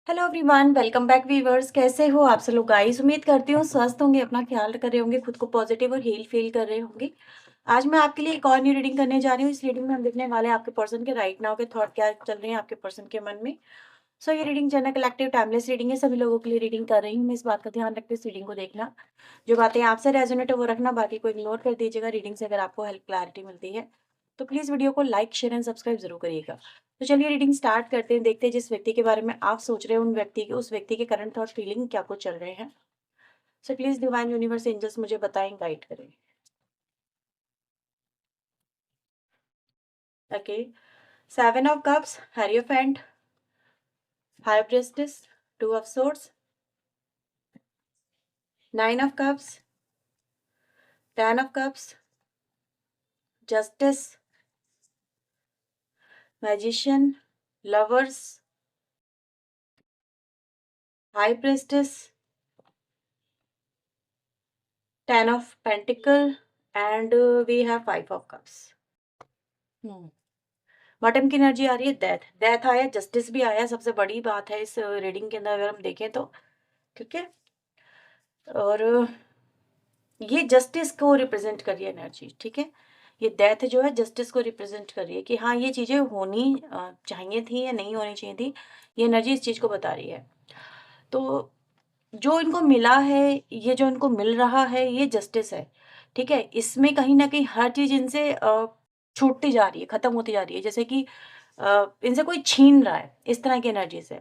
Hello everyone, welcome back viewers. कैसे हो आप सब लोग गाइस? उम्मीद करती हूँ स्वस्थ होंगे, अपना ख्याल कर रहे होंगे, खुद को पॉजिटिव और हील फील कर रहे होंगे। आज मैं आपके लिए एक और न्यू रीडिंग करने जा रही हूँ। इस रीडिंग में हम देखने वाले हैं आपके पर्सन के राइट नाउ के थॉट क्या चल रहे हैं आपके पर्सन के मन में। सो ये reading general collective timeless reading है, सभी लोगों के लिए रीडिंग कर रही हूँ मैं। इस बात का ध्यान रखते इस रीडिंग को देखना, जो बातें आपसे रेजोनेट है वो रखना, बाकी को इग्नोर कर दीजिएगा। रीडिंग से अगर आपको हेल्प क्लैरिटी मिलती है तो प्लीज़ वीडियो को लाइक शेयर एंड सब्सक्राइब जरूर करिएगा। तो चलिए रीडिंग स्टार्ट करते हैं। देखते हैं जिस व्यक्ति के बारे में आप सोच रहे हैं उस व्यक्ति के करंट थॉट फीलिंग क्या कुछ चल रहे हैं। So please divine universe angels मुझे बताएं, गाइड करें। Okay, 7 of Cups, Hierophant, High Priestess, 2 of Swords, 9 of Cups, 10 of Cups, Justice, Magician, Lovers, High Priestess, 10 of Pentacle, and we have 5 of Cups. Bottom की energy आ रही है death. Death आया, justice भी आया। सबसे बड़ी बात है इस रीडिंग के अंदर अगर हम देखें तो, ठीक है। और ये जस्टिस को रिप्रेजेंट कर रही है एनर्जी, ठीक है। ये डेथ जो है जस्टिस को रिप्रेजेंट कर रही है कि हाँ ये चीजें होनी चाहिए थी या नहीं होनी चाहिए थी। ये एनर्जी इस चीज को बता रही है। तो जो इनको मिला है, ये जो इनको मिल रहा है, ये जस्टिस है, ठीक है। इसमें कहीं ना कहीं हर चीज इनसे छूटती जा रही है, खत्म होती जा रही है, जैसे कि इनसे कोई छीन रहा है, इस तरह की एनर्जी से,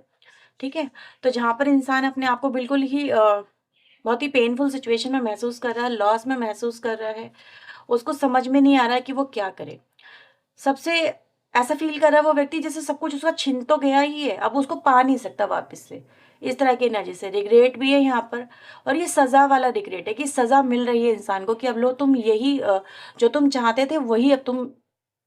ठीक है। तो जहाँ पर इंसान अपने आप को बिल्कुल ही बहुत ही पेनफुल सिचुएशन में महसूस कर रहा है, लॉस में महसूस कर रहा है, उसको समझ में नहीं आ रहा है कि वो क्या करे। सबसे ऐसा फील कर रहा है वो व्यक्ति जैसे सब कुछ उसका छिन तो गया ही है, अब उसको पा नहीं सकता वापस से। इस तरह की एनर्जी से रिग्रेट भी है यहाँ पर। और ये सजा वाला रिग्रेट है कि सजा मिल रही है इंसान को कि अब लो तुम यही जो तुम चाहते थे वही अब तुम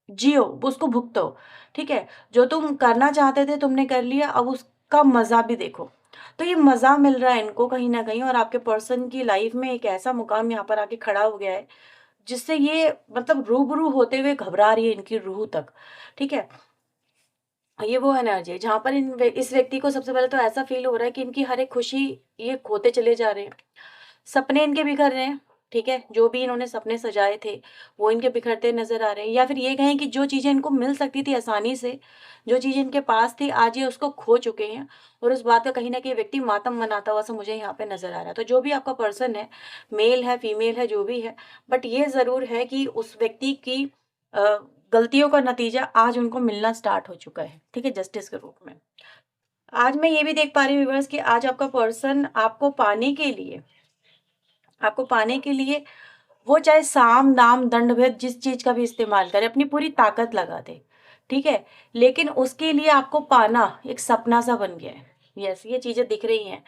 जियो, उसको भुगतो, ठीक है। जो तुम करना चाहते थे तुमने कर लिया, अब उसका मजा भी देखो। तो ये मजा मिल रहा है इनको कहीं ना कहीं, और आपके पर्सन की लाइफ में एक ऐसा मुकाम यहाँ पर आके खड़ा हो गया है जिससे ये मतलब रूबरू होते हुए घबरा रही है इनकी रूह तक, ठीक है। ये वो एनर्जी है जहाँ पर इस व्यक्ति को सबसे पहले तो ऐसा फील हो रहा है कि इनकी हर एक खुशी ये खोते चले जा रहे हैं। सपने इनके बिखर रहे हैं, ठीक है। जो भी इन्होंने सपने सजाए थे वो इनके बिखरते नजर आ रहे हैं, या फिर ये कहें कि जो चीजें इनको मिल सकती थी आसानी से, जो चीजें इनके पास थी, आज ये उसको खो चुके हैं। और उस बात का कहीं ना कहीं व्यक्ति मातम मनाता हुआ सा मुझे यहाँ पे नजर आ रहा है। तो जो भी आपका पर्सन है, मेल है फीमेल है जो भी है, बट ये जरूर है कि उस व्यक्ति की गलतियों का नतीजा आज उनको मिलना स्टार्ट हो चुका है, ठीक है, जस्टिस के रूप में। आज मैं ये भी देख पा रही हूँ व्यूअर्स कि आज आपका पर्सन आपको पाने के लिए वो चाहे साम दाम दंड भेद जिस चीज का भी इस्तेमाल करे, अपनी पूरी ताकत लगा दे, ठीक है। लेकिन उसके लिए आपको पाना एक सपना सा बन गया है। यस, ये चीजें दिख रही हैं,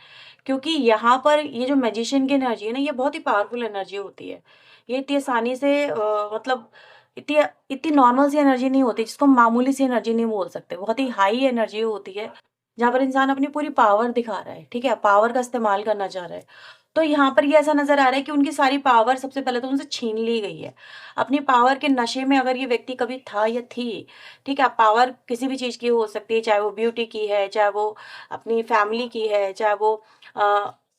क्योंकि यहाँ पर ये जो मैजिशियन की एनर्जी है ना, ये बहुत ही पावरफुल एनर्जी होती है। ये इतनी आसानी से मतलब इतनी इतनी नॉर्मल सी एनर्जी नहीं होती, जिसको मामूली सी एनर्जी नहीं बोल सकते। बहुत ही हाई एनर्जी होती है जहाँ पर इंसान अपनी पूरी पावर दिखा रहा है, ठीक है, पावर का इस्तेमाल करना चाह रहा है। तो यहाँ पर ये ऐसा नज़र आ रहा है कि उनकी सारी पावर सबसे पहले तो उनसे छीन ली गई है। अपनी पावर के नशे में अगर ये व्यक्ति कभी था या थी, ठीक है, पावर किसी भी चीज़ की हो सकती है, चाहे वो ब्यूटी की है, चाहे वो अपनी फैमिली की है, चाहे वो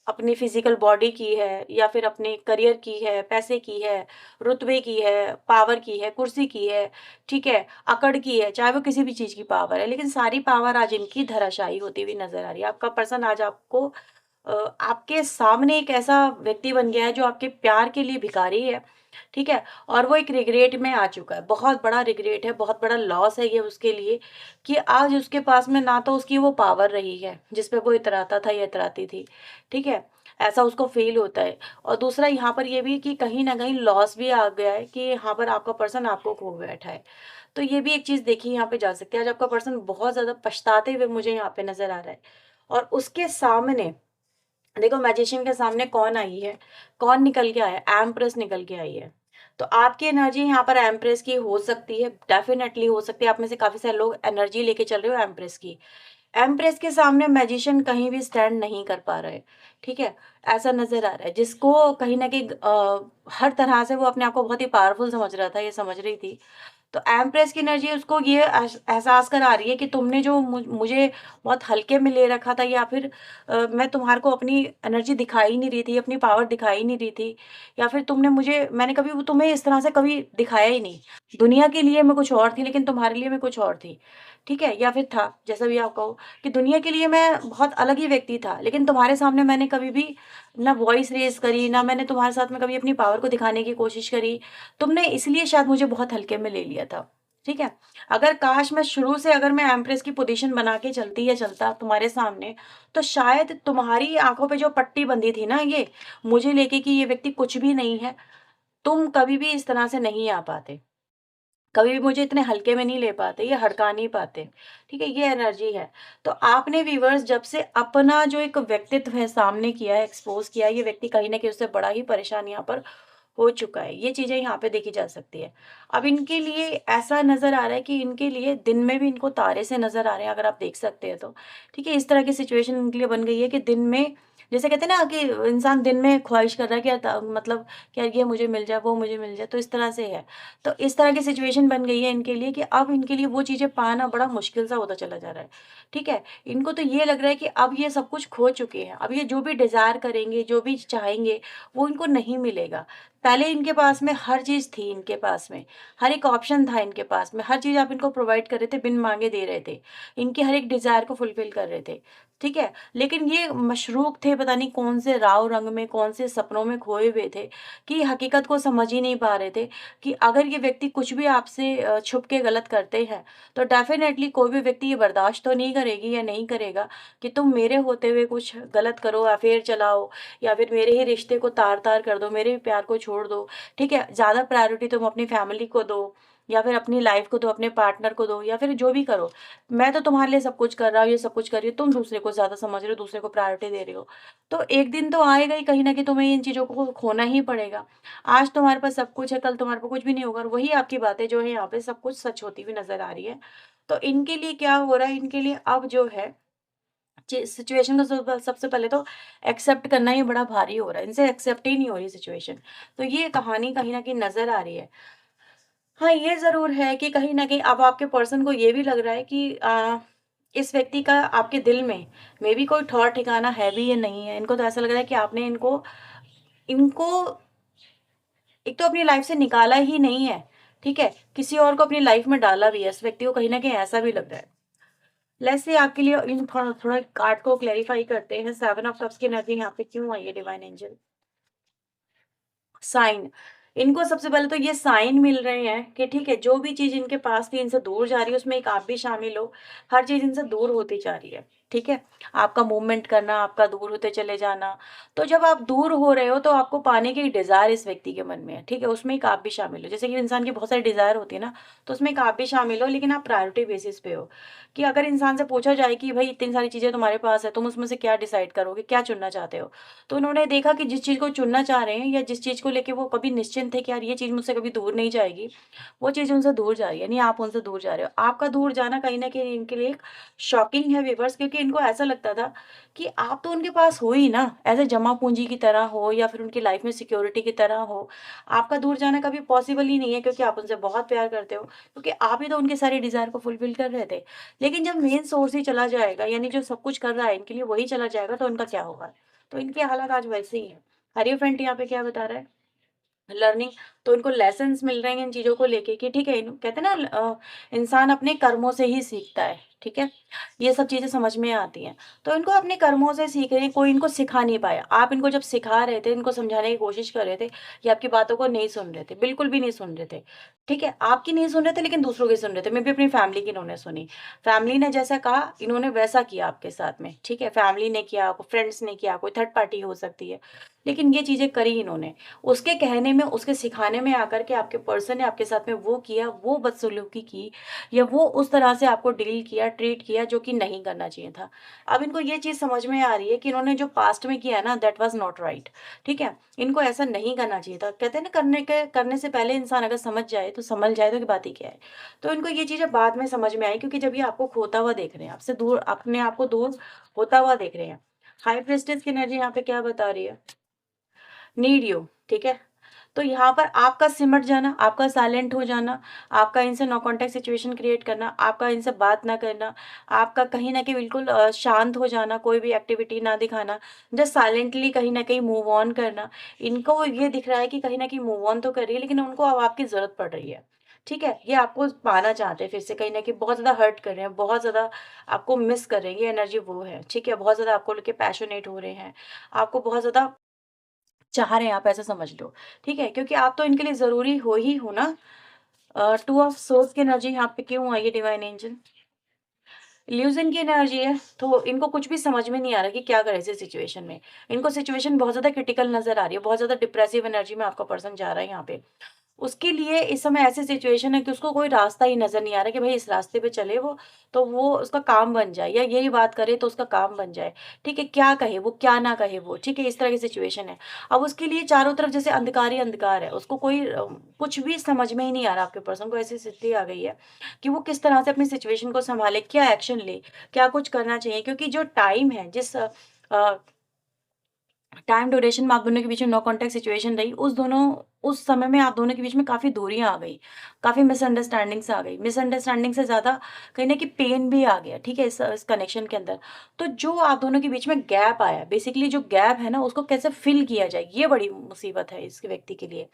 अपनी फिजिकल बॉडी की है, या फिर अपने करियर की है, पैसे की है, रुतबे की है, पावर की है, कुर्सी की है, ठीक है, अकड़ की है, चाहे वो किसी भी चीज़ की पावर है, लेकिन सारी पावर आज इनकी धराशायी होती हुई नजर आ रही है। आपका पर्सन आज आपको आपके सामने एक ऐसा व्यक्ति बन गया है जो आपके प्यार के लिए भिखारी है, ठीक है। और वो एक रिग्रेट में आ चुका है, बहुत बड़ा रिग्रेट है, बहुत बड़ा लॉस है ये उसके लिए, कि आज उसके पास में ना तो उसकी वो पावर रही है जिस पे वो इतराता था या इतराती थी, ठीक है। ऐसा उसको फील होता है। और दूसरा यहाँ पर ये भी कि कहीं ना कहीं लॉस भी आ गया है कि यहाँ पर आपका पर्सन आपको खो बैठा है। तो ये भी एक चीज देखी यहाँ पे जा सकती है। आज आपका पर्सन बहुत ज्यादा पछताते हुए मुझे यहाँ पे नजर आ रहा है। और उसके सामने देखो, मैजिशियन के सामने कौन आई है, कौन निकल के आया, एम्प्रेस निकल के आई है। तो आपकी एनर्जी यहाँ पर एम्प्रेस की हो सकती है, डेफिनेटली हो सकती है। आप में से काफी सारे लोग एनर्जी लेके चल रहे हो एम्प्रेस की। एम्प्रेस के सामने मैजिशियन कहीं भी स्टैंड नहीं कर पा रहे, ठीक है। ऐसा नजर आ रहा है, जिसको कहीं ना कहीं हर तरह से वो अपने आप को बहुत ही पावरफुल समझ रहा था, ये समझ रही थी, तो एम्प्रेस की एनर्जी उसको ये एहसास करा रही है कि तुमने जो मुझे बहुत हल्के में ले रखा था, या फिर मैं तुम्हारे को अपनी एनर्जी दिखाई नहीं रही थी, अपनी पावर दिखाई नहीं रही थी, या फिर मैंने कभी वो तुम्हें इस तरह से कभी दिखाया ही नहीं। दुनिया के लिए मैं कुछ और थी, लेकिन तुम्हारे लिए मैं कुछ और थी, ठीक है? या फिर था, जैसा भी आप कहो, कि दुनिया के लिए मैं बहुत अलग ही व्यक्ति था, लेकिन तुम्हारे सामने मैंने कभी भी ना वॉइस रेज़ करी, ना मैंने तुम्हारे साथ में कभी अपनी पावर को दिखाने की कोशिश करी। तुमने इसलिए शायद मुझे बहुत हल्के में ले लिया था, ठीक है? अगर काश मैं शुरू से अगर मैं एम्प्रेस की पोज़ीशन बना के चलती या चलता तुम्हारे सामने, तो शायद तुम्हारी आँखों पे जो पट्टी बंधी थी ना ये, मुझे लेके कि ये व्यक्ति कुछ भी नहीं है, तुम कभी भी इस तरह से नहीं आ पाते। कभी भी मुझे इतने हल्के में नहीं ले पाते, ये हड़का नहीं पाते, ठीक है? ये एनर्जी है। तो आपने व्यूअर्स जब से अपना जो एक व्यक्तित्व है सामने किया है, एक्सपोज़ किया है, ये व्यक्ति कहीं न कहीं उससे बड़ा ही परेशान यहाँ पर हो चुका है। ये चीज़ें यहाँ पे देखी जा सकती है। अब इनके लिए ऐसा नज़र आ रहा है कि इनके लिए दिन में भी इनको तारे से नज़र आ रहे हैं, अगर आप देख सकते हैं तो, ठीक है? इस तरह की सिचुएशन इनके लिए बन गई है कि दिन में, जैसे कहते हैं ना कि इंसान दिन में ख्वाहिश कर रहा है कि यार मतलब कि यार ये मुझे मिल जाए, वो मुझे मिल जाए, तो इस तरह से है। तो इस तरह की सिचुएशन बन गई है इनके लिए कि अब इनके लिए वो चीज़ें पाना बड़ा मुश्किल सा होता चला जा रहा है, ठीक है? इनको तो ये लग रहा है कि अब ये सब कुछ खो चुके हैं, अब ये जो भी डिज़ायर करेंगे, जो भी चाहेंगे, वो इनको नहीं मिलेगा। पहले इनके पास में हर चीज़ थी, इनके पास में, हर एक ऑप्शन था इनके पास में, हर चीज़ आप इनको प्रोवाइड कर रहे थे, बिन माँगे दे रहे थे, इनकी हर एक डिज़ायर को फुलफ़िल कर रहे थे, ठीक है? लेकिन ये मशरूक़ थे, पता नहीं कौन से राव रंग में, कौन से सपनों में खोए हुए थे, कि हकीकत को समझ ही नहीं पा रहे थे कि अगर ये व्यक्ति कुछ भी आपसे छुप के गलत करते हैं, तो डेफ़िनेटली कोई भी व्यक्ति ये बर्दाश्त तो नहीं करेगी या नहीं करेगा कि तुम मेरे होते हुए कुछ गलत करो, अफ़ेयर चलाओ, या फिर मेरे ही रिश्ते को तार-तार कर दो, मेरे भी प्यार को छोड़ दो, ठीक है? ज़्यादा प्रायोरिटी तुम अपनी फैमिली को दो, या फिर अपनी लाइफ़ को दो, अपने पार्टनर को दो, या फिर जो भी करो। मैं तो तुम्हारे लिए सब कुछ कर रहा हूँ, ये सब कुछ कर रही हूँ, तुम दूसरे को ज़्यादा समझ रहे हो, दूसरे को प्रायोरिटी दे रहे हो। तो एक दिन तो आएगा ही कहीं न कहीं, तुम्हें इन चीज़ों को खोना ही पड़ेगा। आज तुम्हारे पास सब कुछ है, कल तुम्हारे पास कुछ भी नहीं होगा, और वही आपकी बातें जो है यहाँ पे सब कुछ सच होती हुई नज़र आ रही है। तो इनके लिए क्या हो रहा है, इनके लिए अब जो है सिचुएशन को सबसे पहले तो एक्सेप्ट करना ही बड़ा भारी हो रहा है, इनसे एक्सेप्ट ही नहीं हो रही सिचुएशन। तो ये कहानी कहीं न कहीं नज़र आ रही है। हाँ, ये ज़रूर है कि कहीं न कहीं अब आपके पर्सन को ये भी लग रहा है कि इस व्यक्ति का आपके दिल में मेबी कोई ठौर ठिकाना है भी या नहीं है। इनको तो ऐसा लग रहा है कि आपने इनको इनको एक तो अपनी लाइफ़ से निकाला ही नहीं है, ठीक है? किसी और को अपनी लाइफ़ में डाला भी है, इस व्यक्ति को कहीं न कहीं ऐसा भी लग रहा है। लेट्स से आपके लिए इन थोड़ा थोड़ा कार्ड को क्लैरिफाई करते हैं। 7 ऑफ कप्स की एनर्जी यहाँ पे क्यों आई है डिवाइन एंजल? साइन। इनको सबसे पहले तो ये साइन मिल रहे हैं कि ठीक है, जो भी चीज़ इनके पास थी इनसे दूर जा रही है, उसमें एक आप भी शामिल हो। हर चीज़ इनसे दूर होती जा रही है, ठीक है? आपका मूवमेंट करना, आपका दूर होते चले जाना। तो जब आप दूर हो रहे हो तो आपको पाने की डिज़ायर इस व्यक्ति के मन में है, ठीक है? उसमें एक आप भी शामिल हो। जैसे कि इंसान की बहुत सारी डिज़ायर होती है ना, तो उसमें एक आप भी शामिल हो, लेकिन आप प्रायोरिटी बेसिस पे हो। कि अगर इंसान से पूछा जाए कि भई इतनी सारी चीज़ें तुम्हारे पास है, तुम उसमें से क्या डिसाइड करोगे, क्या चुनना चाहते हो? तो उन्होंने देखा कि जिस चीज़ को चुनना चाह रहे हैं, या जिस चीज़ को लेके वो कभी निश्चिंत थे कि यार ये चीज़ मुझसे कभी दूर नहीं जाएगी, वो चीज़ उनसे दूर जा रही है, यानी आप उनसे दूर जा रहे हो। आपका दूर जाना कहीं न कहीं इनके लिए एक शॉकिंग है व्यूअर्स, क्योंकि इनको ऐसा लगता था कि आप तो उनके पास हो ही ना, एज़ अ जमा पूँजी की तरह हो, या फिर उनकी लाइफ़ में सिक्योरिटी की तरह हो। आपका दूर जाना कभी पॉसिबल ही नहीं है, क्योंकि आप उनसे बहुत प्यार करते हो, क्योंकि आप ही तो उनकी सारी डिज़ायर को फुलफ़िल कर रहे थे। लेकिन जब मेन सोर्स ही चला जाएगा, यानी जो सब कुछ कर रहा है इनके लिए वही चला जाएगा, तो उनका क्या होगा? तो इनके हालात आज वैसे ही हैं। हरीफ़ेंट यहाँ पे क्या बता रहा है? लर्निंग। तो इनको लेसन्स मिल रहे हैं इन चीज़ों को लेके कि ठीक है, कहते हैं ना इंसान अपने कर्मों से ही सीखता है, ठीक है? ये सब चीज़ें समझ में आती हैं। तो इनको अपने कर्मों से सीख रहे हैं, कोई इनको सिखा नहीं पाया। आप इनको जब सिखा रहे थे, इनको समझाने की कोशिश कर रहे थे, ये आपकी बातों को नहीं सुन रहे थे, बिल्कुल भी नहीं सुन रहे थे, ठीक है? आपकी नहीं सुन रहे थे, लेकिन दूसरों की सुन रहे थे। मेबी अपनी फैमिली की इन्होंने सुनी। फैमिली ने जैसा कहा, इन्होंने वैसा किया आपके साथ में, ठीक है? फैमिली ने किया, फ्रेंड्स ने किया, कोई थर्ड पार्टी हो सकती है, लेकिन ये चीज़ें करी इन्होंने। उसके कहने में, उसके सिखाने में आकर के आपके पर्सन ने आपके साथ में वो किया, वो बदसलूकी की, या वो उस तरह से आपको डील किया, ट्रीट किया, जो कि नहीं करना चाहिए था। अब इनको ये चीज़ समझ में आ रही है कि इन्होंने जो पास्ट में किया ना, दैट वाज़ नॉट राइट, ठीक है? इनको ऐसा नहीं करना चाहिए था। कहते हैं ना, करने से पहले इंसान अगर समझ जाए तो समझ जाए, तो बात ही क्या है। तो इनको ये चीज़ें बाद में समझ में आई, क्योंकि जब ये आपको खोता हुआ देख रहे हैं, आपसे दूर, अपने आप को दूर होता हुआ देख रहे हैं। हाई प्रीस्टेस की एनर्जी यहाँ पे क्या बता रही है? नीड यू, ठीक है? तो यहाँ पर आपका सिमट जाना, आपका साइलेंट हो जाना, आपका इनसे नो कॉन्टैक्ट सिचुएशन क्रिएट करना, आपका इनसे बात ना करना, आपका कहीं न कहीं बिल्कुल शांत हो जाना, कोई भी एक्टिविटी ना दिखाना, जस्ट साइलेंटली कहीं न कहीं मूव ऑन करना। इनको ये दिख रहा है कि कहीं न कहीं मूव ऑन तो कर रही है, लेकिन उनको अब आपकी ज़रूरत पड़ रही है। ठीक है? ये आपको पाना चाहते हैं फिर से, कहीं न कहीं बहुत ज़्यादा हर्ट कर रहे हैं, बहुत ज़्यादा आपको मिस कर रहे हैं, ये एनर्जी वो है। ठीक है? बहुत ज़्यादा आपको लेके पैशनेट हो रहे हैं, आपको बहुत ज़्यादा चाह रहे हैं, आप ऐसा समझ लो। ठीक है? क्योंकि आप तो इनके लिए ज़रूरी हो ही हो ना। टू ऑफ सोर्स की एनर्जी यहाँ पे क्यों आई है डिवाइन एंजल? इल्यूज़न की एनर्जी है, तो इनको कुछ भी समझ में नहीं आ रहा कि क्या करें ऐसी सिचुएशन में। इनको सिचुएशन बहुत ज़्यादा क्रिटिकल नज़र आ रही है, बहुत ज़्यादा डिप्रेसिव एनर्जी में आपका पर्सन जा रहा है यहाँ पे। उसके लिए इस समय ऐसी सिचुएशन है कि उसको कोई रास्ता ही नज़र नहीं आ रहा कि भाई इस रास्ते पे चले वो, तो वो उसका काम बन जाए, या यही बात करे तो उसका काम बन जाए। ठीक है? क्या कहे वो, क्या ना कहे वो, ठीक है? इस तरह की सिचुएशन है। अब उसके लिए चारों तरफ जैसे अंधकार ही अंधकार है, उसको कोई कुछ भी समझ में ही नहीं आ रहा, आपके पर्सन को ऐसी स्थिति आ गई है कि वो किस तरह से अपनी सिचुएशन को सँभाले, क्या एक्शन ले, क्या कुछ करना चाहिए? क्योंकि जो टाइम है, जिस टाइम ड्यूरेशन में आप दोनों के बीच में नो कॉन्टैक्ट सिचुएशन रही, उस समय में आप दोनों के बीच में काफ़ी दूरियाँ आ गई, काफ़ी मिसअंडरस्टैंडिंग्स आ गई। मिसअंडरस्टैंडिंग से ज़्यादा कहीं न कहीं पेन भी आ गया, ठीक है? इस कनेक्शन के अंदर। तो जो आप दोनों के बीच में गैप आया, बेसिकली जो गैप है ना, उसको कैसे फिल किया जाए, ये बड़ी मुसीबत है इस व्यक्ति के लिए।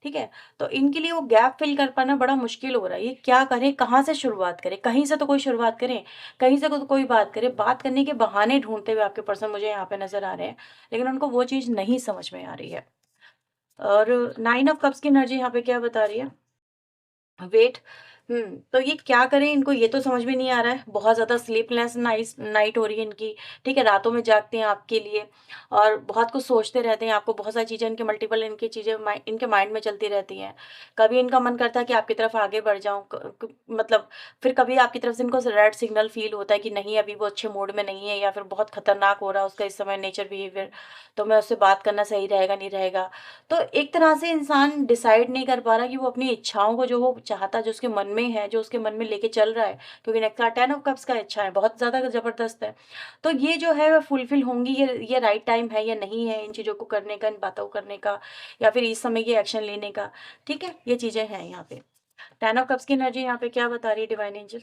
ठीक है? तो इनके लिए वो गैप फ़िल कर पाना बड़ा मुश्किल हो रहा है। ये क्या करें, कहाँ से शुरुआत करें? कहीं से तो कोई शुरुआत करें, कहीं से तो कोई बात करें। बात करने के बहाने ढूँढते हुए आपके पर्सन मुझे यहाँ पे नज़र आ रहे हैं, लेकिन उनको वो चीज़ नहीं समझ में आ रही है। और 9 ऑफ कप्स की एनर्जी यहाँ पे क्या बता रही है? वेट। तो ये क्या करें, इनको ये तो समझ में नहीं आ रहा है। बहुत ज़्यादा स्लीपलेस नाइट हो रही है इनकी, ठीक है? रातों में जागते हैं आपके लिए और बहुत कुछ सोचते रहते हैं, आपको बहुत सारी चीज़ें, इनके मल्टीपल इनकी चीज़ें इनके माइंड में चलती रहती हैं। कभी इनका मन करता है कि आपकी तरफ आगे बढ़ जाऊँ, मतलब फिर कभी आपकी तरफ से इनको रेड सिग्नल फील होता है कि नहीं, अभी वो अच्छे मूड में नहीं है, या फिर बहुत खतरनाक हो रहा है उसका इस समय नेचर बिहेवियर, तो मैं उससे बात करना सही रहेगा नहीं रहेगा। तो एक तरह से इंसान डिसाइड नहीं कर पा रहा कि वो अपनी इच्छाओं को, जो वो चाहता है, जो उसके मन में है, जो उसके मन में लेके चल रहा है, क्योंकि नेक्स्ट कार्ड 10 ऑफ कप्स का इच्छा है, बहुत ज़्यादा ज़बरदस्त है। तो ये जो है वो फुलफिल होंगी, ये राइट टाइम है या नहीं है इन चीज़ों को करने का, इन बातों को करने का, या फिर इस समय ये एक्शन लेने का, ठीक है? ये चीज़ें हैं यहाँ पे। 10 ऑफ कप्स की एनर्जी यहाँ पे क्या बता रही है divine angel?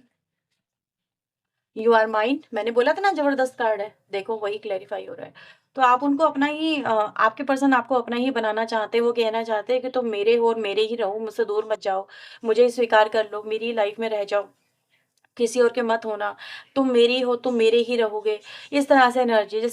You are mine, मैंने बोला था ना ज़बरदस्त कार्ड है, देखो वही क्लैरिफ़ाई हो रहा है। तो आप उनको अपना ही आपके पर्सन आपको अपना ही बनाना चाहते हैं, वो कहना चाहते हैं कि तुम मेरे हो और मेरे ही रहो, मुझसे दूर मत जाओ, मुझे ही स्वीकार कर लो, मेरी लाइफ़ में रह जाओ, किसी और के मत होना, तुम मेरी हो, तुम मेरे ही रहोगे। इस तरह से एनर्जी,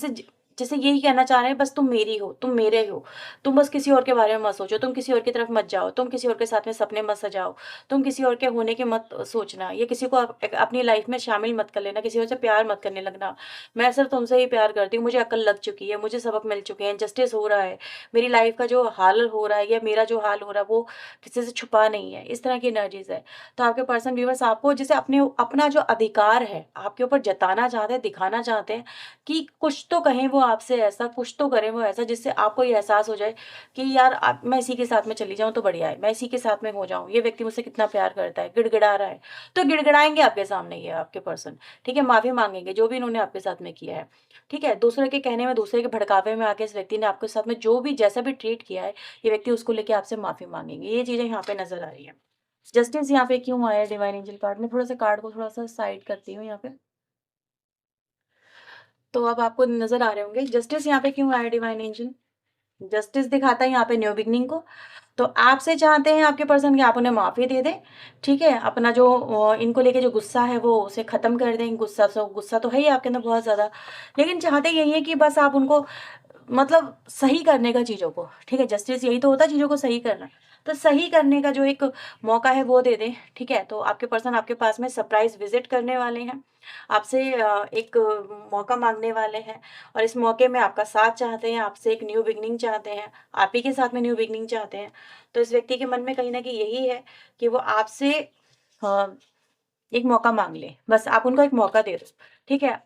जैसे यही कहना चाह रहे हैं, बस तुम मेरी हो, तुम मेरे हो। तुम बस किसी और के बारे में मत सोचो, तुम किसी और की तरफ मत जाओ, तुम किसी और के साथ में सपने मत सजाओ, तुम किसी और के होने की मत सोचना, या किसी को अपनी लाइफ में शामिल मत कर लेना, किसी और से प्यार मत करने लगना। मैं सिर्फ तुमसे ही प्यार करती हूँ, मुझे अक्ल लग चुकी है, मुझे सबक मिल चुके हैं, जस्टिस हो रहा है, मेरी लाइफ का जो हाल हो रहा है या मेरा जो हाल हो रहा है वो किसी से छुपा नहीं है। इस तरह की एनर्जीज़ है। तो आपके पर्सन व्यूअर्स आपको जैसे अपना जो अधिकार है आपके ऊपर जताना चाहते हैं, दिखाना चाहते हैं कि कुछ तो कहें वो आपसे ऐसा, कुछ तो करें वो ऐसा, जिससे आपको ये एहसास हो जाए कि यार मैं इसी के साथ में चली जाऊँ तो बढ़िया है, मैं इसी के साथ में हो जाऊँ, ये व्यक्ति मुझसे कितना प्यार करता है, गिड़गिड़ा रहा है। तो गिड़गिड़ाएँगे आपके सामने ये आपके पर्सन, ठीक है? माफ़ी माँगेंगे जो भी इन्होंने आपके साथ में किया है, ठीक है? दूसरे के कहने में, दूसरे के भड़कावे में आके इस व्यक्ति ने आपके साथ में जो भी जैसा भी ट्रीट किया है, ये व्यक्ति उसको लेके आपसे माफ़ी माँगेंगे। ये चीज़ें यहाँ पे नज़र आ रही हैं। जस्टिस यहाँ पे क्यों आया डिवाइन एंजल कार्ड में? थोड़ा-सा कार्ड को थोड़ा-सा साइड करती हूँ यहाँ पे। तो अब आपको नज़र आ रहे होंगे जस्टिस यहाँ पे क्यों आया डिवाइन एंजल? जस्टिस दिखाता है यहाँ पे न्यू बिगिनिंग को। तो आपसे चाहते हैं आपके पर्सन कि आप उन्हें माफ़ी दे दें, ठीक है? अपना जो इनको लेके जो गुस्सा है वो उसे ख़त्म कर दें। गुस्सा तो है ही आपके अंदर बहुत ज़्यादा, लेकिन चाहते यही हैं कि बस आप उनको मतलब सही करने का चीज़ों को, ठीक है? जस्टिस यही तो होता है, चीज़ों को सही करना। तो सही करने का जो एक मौका है वो दे दें, ठीक है? तो आपके पर्सन आपके पास में सरप्राइज़ विज़िट करने वाले हैं। आपसे एक मौका माँगने वाले हैं और इस मौके में आपका साथ चाहते हैं, आपसे एक न्यू बिगिनिंग चाहते हैं, आप ही के साथ में न्यू बिगिनिंग चाहते हैं। तो इस व्यक्ति के मन में कहीं न कहीं यही है कि वो आपसे अ, एक मौका माँग लें। बस आप उनको एक मौका दे दो, ठीक है?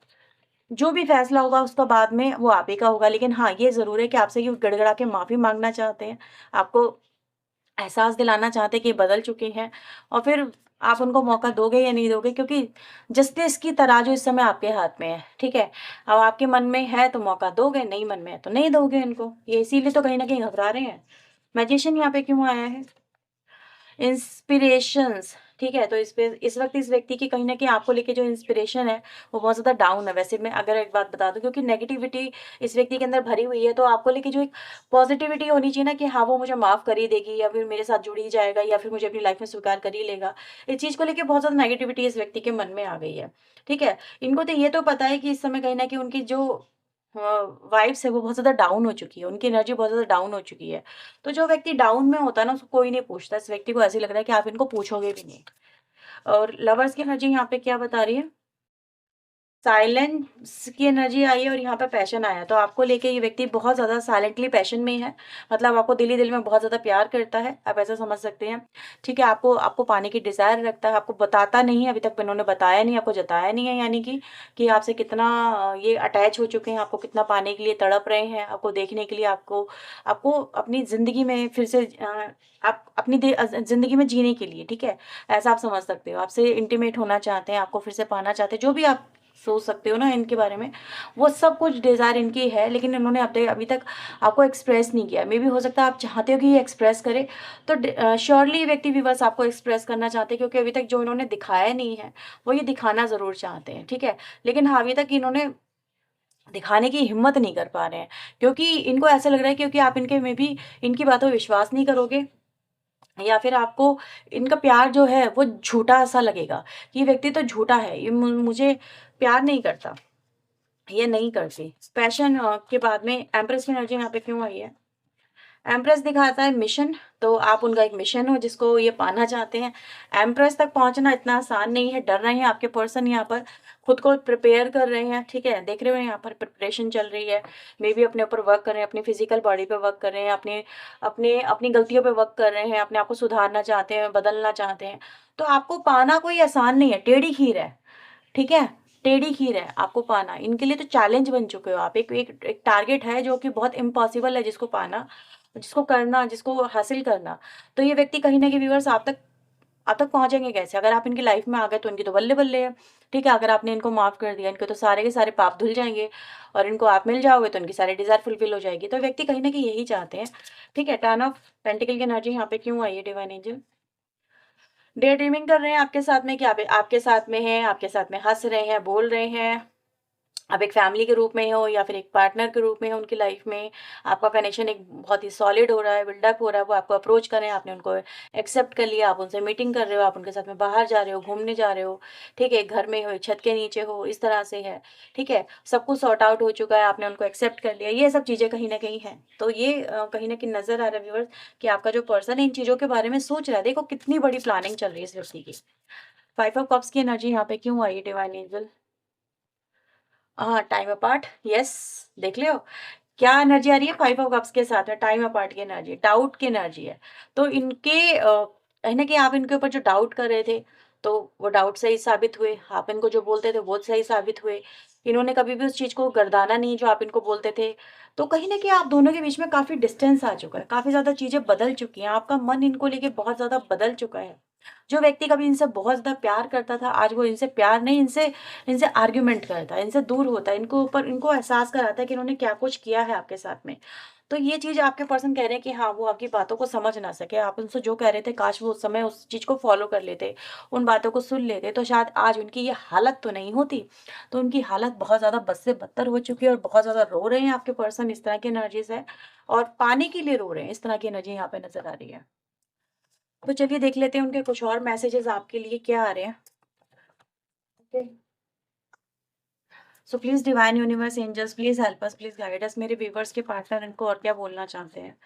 जो भी फैसला होगा उसका बाद में वो आप ही का होगा, लेकिन हाँ, ये ज़रूर है कि आपसे ये गिड़गिड़ा के माफ़ी माँगना चाहते हैं। आपको एहसास दिलाना चाहते हैं कि बदल चुके हैं और फिर आप उनको मौका दोगे या नहीं दोगे, क्योंकि जस्टिस की तराजू इस समय आपके हाथ में है, ठीक है? अब आपके मन में है तो मौका दोगे, नहीं मन में है तो नहीं दोगे इनको। ये इसीलिए तो कहीं न कहीं घबरा रहे हैं। मैजिशियन यहाँ पे क्यों आया है? इंस्पिरेशंस, ठीक है? तो इस वक़्त इस व्यक्ति की कहीं न कहीं आपको लेके जो इंस्पिरेशन है, वो बहुत ज़्यादा डाउन है। वैसे मैं अगर एक बात बता दूँ, क्योंकि नेगेटिविटी इस व्यक्ति के अंदर भरी हुई है, तो आपको लेके जो एक पॉज़िटिविटी होनी चाहिए ना कि हाँ, वो मुझे माफ़ कर ही देगी या फिर मेरे साथ जुड़ ही जाएगा या फिर मुझे अपनी लाइफ़ में स्वीकार कर ही लेगा। इस चीज़ को लेके बहुत ज़्यादा नेगेटिविटी इस व्यक्ति के मन में आ गई है, ठीक है? इनको तो ये तो पता है कि इस समय कहीं न कहीं उनकी जो वाइब्स है वो बहुत ज़्यादा डाउन हो चुकी है, उनकी एनर्जी बहुत ज़्यादा डाउन हो चुकी है। तो जो व्यक्ति डाउन में होता है ना, उसको कोई नहीं पूछता। इस व्यक्ति को ऐसे लग रहा है कि आप इनको पूछोगे भी नहीं। और लवर्स की एनर्जी यहाँ पे क्या बता रही है? साइलेंस की एनर्जी आई है और यहाँ पे पैशन आया है। तो आपको लेके ये व्यक्ति बहुत ज़्यादा साइलेंटली पैशन में है। मतलब आपको दिल ही दिल में बहुत ज़्यादा प्यार करता है, आप ऐसा समझ सकते हैं। ठीक है, आपको आपको पाने की डिज़ायर रखता है, आपको बताता नहीं है, अभी तक इन्होंने बताया नहीं, आपको जताया नहीं है, यानी कि आपसे कितना ये अटैच हो चुके हैं, आपको कितना पाने के लिए तड़प रहे हैं, आपको देखने के लिए, आपको आपको अपनी ज़िंदगी में फिर से आप अपनी ज़िंदगी में जीने के लिए, ठीक है? ऐसा आप समझ सकते हो। आपसे इंटिमेट होना चाहते हैं, आपको फिर से पाना चाहते हैं, जो भी आप सोच सकते हो ना इनके बारे में, वो सब कुछ डिज़ायर इनकी है, लेकिन इन्होंने अब तक अभी तक आपको एक्सप्रेस नहीं किया। मेबी हो सकता है आप चाहते हो कि ये एक्सप्रेस करे, तो श्योरली ये व्यक्ति भी बस आपको एक्सप्रेस करना चाहते हैं, क्योंकि अभी तक जो इन्होंने दिखाया नहीं है, वो ये दिखाना ज़रूर चाहते हैं, ठीक है? लेकिन हाँ, अभी तक इन्होंने दिखाने की हिम्मत नहीं कर पा रहे हैं, क्योंकि इनको ऐसा लग रहा है क्योंकि आप इनके में भी इनकी बातों पे विश्वास नहीं करोगे, या फिर आपको इनका प्यार जो है वो झूठा-सा लगेगा, कि ये व्यक्ति तो झूठा है, ये मुझे प्यार नहीं करता। ये नहीं करती। पैशन के बाद में एम्प्रेस की एनर्जी यहाँ पे क्यों आई है? एम्प्रेस दिखाता है मिशन, तो आप उनका एक मिशन हो जिसको ये पाना चाहते हैं। एम्प्रेस तक पहुँचना इतना आसान नहीं है, डर रहे हैं आपके पर्सन यहाँ पर, खुद को प्रिपेयर कर रहे हैं, ठीक है? देख रहे हो यहाँ पर प्रिपरेशन चल रही है, मेबी अपने ऊपर वर्क कर रहे हैं, अपनी फिज़िकल बॉडी पे वर्क कर रहे हैं, अपने अपने अपनी गलतियों पे वर्क कर रहे हैं, अपने आप को सुधारना चाहते हैं, बदलना चाहते हैं। तो आपको पाना कोई आसान नहीं है, टेढ़ी खीर है। ठीक है? टेढ़ी खीर है आपको पाना, इनके लिए तो चैलेंज बन चुके हो आप। एक एक एक टारगेट है जो कि बहुत इम्पॉसिबल है जिसको पाना, जिसको करना, जिसको हासिल करना। तो ये व्यक्ति कहीं न कहीं व्यूअर्स आप तक पहुँचेंगे कैसे? अगर आप इनकी लाइफ़ में आ गए तो इनकी तो बल्ले-बल्ले है, ठीक है? अगर आपने इनको माफ़ कर दिया, इनके तो सारे के सारे पाप धुल जाएँगे और इनको आप मिल जाओगे तो इनकी सारी डिज़ायर फुलफ़िल हो जाएगी। तो व्यक्ति कहीं न कहीं यही चाहते हैं, ठीक है? 10 ऑफ पेंटिकल की एनर्जी यहाँ पे क्यों आई है डिवाइन एंजल? डे ड्रीमिंग कर रहे हैं आपके साथ में कि आप आपके साथ में हैं, आपके साथ में हँस रहे हैं, बोल रहे हैं। आप एक फैमिली के रूप में हो या फिर एक पार्टनर के रूप में हो उनकी लाइफ में, आपका कनेक्शन एक बहुत ही सॉलिड हो रहा है, बिल्डअप हो रहा है, वो आपको अप्रोच कर रहे हैं, आपने उनको एक्सेप्ट कर लिया, आप उनसे मीटिंग कर रहे हो, आप उनके साथ में बाहर जा रहे हो, घूमने जा रहे हो, ठीक है? एक घर में हो, एक छत के नीचे हो, इस तरह से है, ठीक है? सब कुछ सॉर्ट आउट हो चुका है, आपने उनको एक्सेप्ट कर लिया, ये सब चीज़ें कहीं न कहीं हैं। तो ये कहीं न कहीं नज़र आ रहा है व्यूअर्स कि आपका जो पर्सन है इन चीज़ों के बारे में सोच रहा है। देखो कितनी बड़ी प्लानिंग चल रही है इस व्यक्ति की। 5 ऑफ कप्स की एनर्जी यहाँ पे क्यों आई है डिवाइन एंजल? हाँ, टाइम अपार्ट, यस, देख लियो। क्या एनर्जी आ रही है 5 ऑफ कप्स के साथ में? टाइम अपार्ट की एनर्जी, डाउट की एनर्जी है। तो इनके कहीं न कहीं आप इनके ऊपर जो डाउट कर रहे थे, तो वो डाउट सही साबित हुए। आप इनको जो बोलते थे वो सही साबित हुए। इन्होंने कभी भी उस चीज़ को गर्दाना नहीं जो आप इनको बोलते थे। तो कहीं न कहीं आप दोनों के बीच में काफ़ी डिस्टेंस आ चुका है, काफ़ी ज़्यादा चीज़ें बदल चुकी हैं। आपका मन इनको लेके बहुत ज़्यादा बदल चुका है। जो व्यक्ति कभी इनसे बहुत ज़्यादा प्यार करता था, आज वो इनसे प्यार नहीं, इनसे इनसे आर्ग्यूमेंट करता है, इनसे दूर होता है, इनको एहसास कराता है कि इन्होंने क्या कुछ किया है आपके साथ में। तो ये चीज़ आपके पर्सन कह रहे हैं कि हाँ, वो आपकी बातों को समझ ना सके। आप उनसे जो कह रहे थे काश वो उस समय उस चीज़ को फ़ॉलो कर लेते, उन बातों को सुन लेते, तो शायद आज उनकी ये हालत तो नहीं होती। तो उनकी हालत बहुत ज़्यादा बद से बदतर हो चुकी है और बहुत ज़्यादा रो रहे हैं आपके पर्सन, इस तरह की एनर्जी से, और पाने के लिए रो रहे हैं, इस तरह की एनर्जी यहाँ पे नज़र आ रही है। तो चलिए देख लेते हैं उनके कुछ और मैसेजेस आपके लिए क्या आ रहे हैं। Okay. So please divine universe angels please help us, please guide us. मेरे व्यूअर्स के पार्टनर इनको और क्या बोलना चाहते हैं?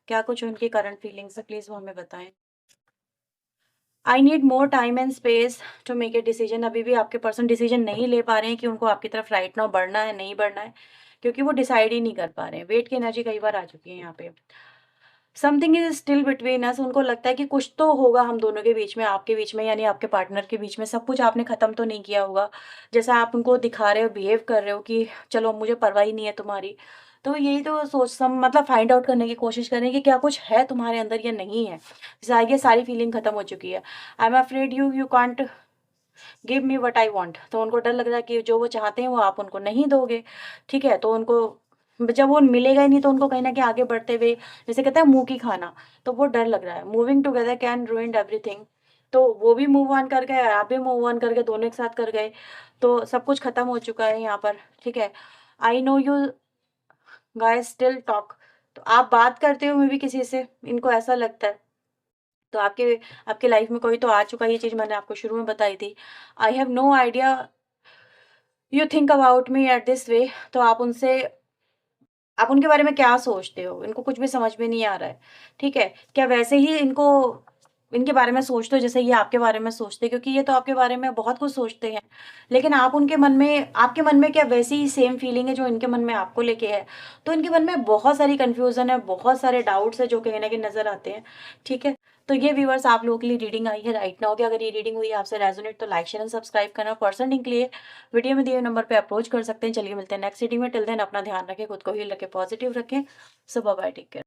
क्या कुछ उनकी करंट फीलिंग्स है, प्लीज़ वो हमें बताएँ। I need more time and space to make a decision. अभी भी आपके पर्सन डिसीजन नहीं ले पा रहे हैं कि उनको आपकी तरफ राइट नाउ बढ़ना है, नहीं बढ़ना है, क्योंकि वो डिसाइड ही नहीं कर पा रहे हैं। वेट की एनर्जी कई बार आ चुकी है यहाँ पे। Something is still between us, उनको लगता है कि कुछ तो होगा हम दोनों के बीच में, आपके बीच में यानी आपके पार्टनर के बीच में। सब कुछ आपने ख़त्म तो नहीं किया होगा। जैसा आप उनको दिखा रहे हो, बिहेव कर रहे हो कि चलो मुझे परवाह ही नहीं है तुम्हारी। तो यही तो सोच सम मतलब फाइंड आउट करने की कोशिश कर रहे हैं कि क्या कुछ है तुम्हारे अंदर या नहीं है। ये सारी फीलिंग ख़त्म हो चुकी है। I am afraid you can't give me what I want. तो उनको डर लग रहा है कि जो वो चाहते हैं वो आप उनको नहीं दोगे, ठीक है? तो उनको जब वो मिलेगा ही नहीं तो उनको कहीं न कहीं आगे बढ़ते हुए, जैसे कहते हैं मुँह की खाना, तो वो डर लग रहा है। Moving together can रूइन everything. तो वो भी मूव ऑन कर गए, आप भी मूव ऑन कर गए, दोनों एक साथ कर गए, तो सब कुछ खत्म हो चुका है यहाँ पर, ठीक है। I know you guys still talk. तो आप बात करते हो मे बी किसी से, इनको ऐसा लगता है। तो आपके आपके लाइफ में कोई तो आ चुका है, ये चीज़ मैंने आपको शुरू में बताई थी। I have no idea you think about me at this way. तो आप उनके बारे में क्या सोचते हो? इनको कुछ भी समझ में नहीं आ रहा है, ठीक है? क्या वैसे ही इनको इनके बारे में सोचते हो जैसे ये आपके बारे में सोचते हैं? क्योंकि ये तो आपके बारे में बहुत कुछ सोचते हैं, लेकिन आप उनके मन में आपके मन में क्या वैसी ही सेम फीलिंग है जो इनके मन में आपको लेके है? तो इनके मन में बहुत सारी कन्फ्यूज़न है, बहुत सारे डाउट्स हैं जो कहीं न कहीं नज़र आते हैं, ठीक है? तो ये व्यूअर्स आप लोगों के लिए रीडिंग आई है राइट नाउ कि अगर ये रीडिंग हुई आपसे रेज़ोनेट तो लाइक, शेयर एंड सब्सक्राइब करना। पर्सनल लिंक के लिए वीडियो में दिए हुए नंबर पे अप्रोच कर सकते हैं। चलिए मिलते हैं नेक्स्ट रीडिंग में। टिल देन अपना ध्यान रखें, खुद को हील रखें, पॉजिटिव रखें। सो बाय बाय, टेक केयर।